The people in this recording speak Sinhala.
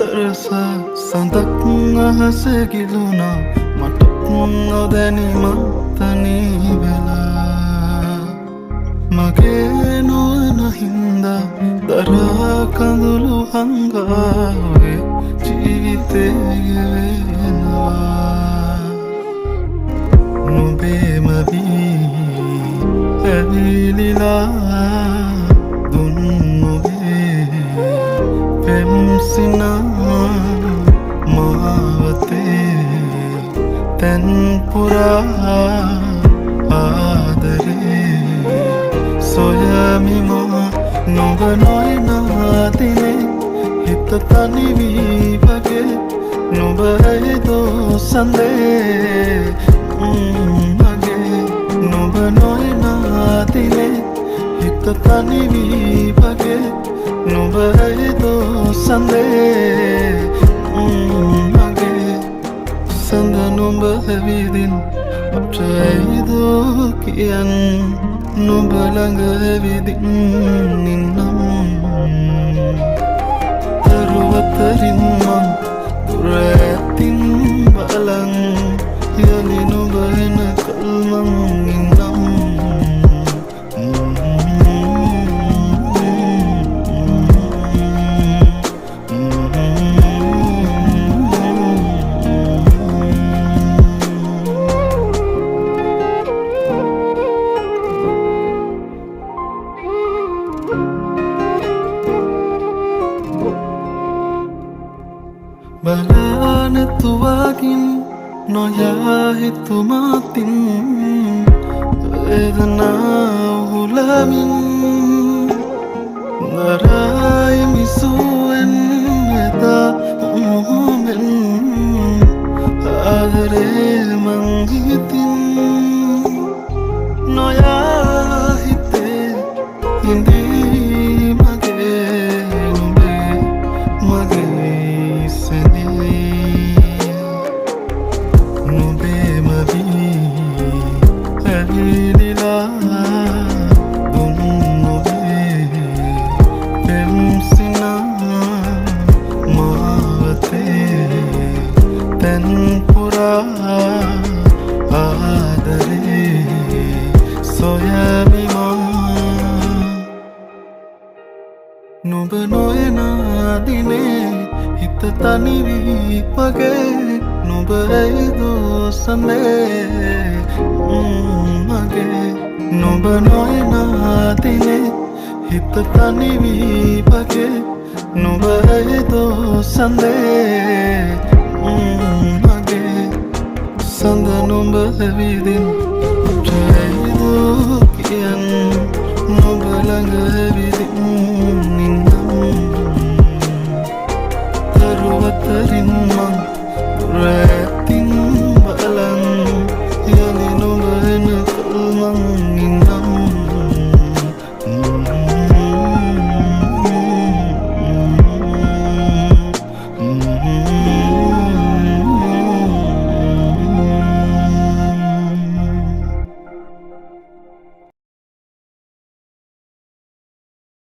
සරස සඳක් අහස ගිලුණා මට නොදැනීමත් තනි වෙලා මගේ නොවන හින්දා දරා කඳුළු හංගාවේ ජීවිතේ ගෙවෙනවා නුඹේම වී ඇවිලිලා දුන් නොවේ පෙම්සිනා මාවතේ තැන් පුරා ආදරේ සොයමිමා නොව නොයනාතිනේ හිත තනි වී වගේ නොබ ඇයිදෝ සඳේ මගේ නොබ නොයනාතිනේ හිත තනි වී වගේ නොබ ඇයිදෝ සඳේ මගේ සඳ නොඹ ඇවිදින් අපට ඇයිදෝ කියන් නොඹ ළඟ ඇවිදින් නින්නම් දරුවතරින් මං දුර ඇතින් බලන් යලි නොඹ එනකල් මං ඉන්නම් බලනතුවාකින් නොයා හිතුමාතින් වේදනාව හුලමින් දරායි මිසුවෙන් එදා මුහුමෙන් ආදරේ මං හිතින් නොයා හිතේ හිඳී මගේ නුඹේ මගේ නුඹ නොයනා දිනේ හිත තනි වී වගේ නුඹ ඇයිදෝ සඳේ මගේ නුඹ නොයනා දිනේ හිත තනි වී වගේ නුඹ ඇයිදෝ සඳේ මගේ සඳ නුඹ ඇවිදින් අපට ඇයිදෝ කියන් නුඹ ළඟ ඇවිදින්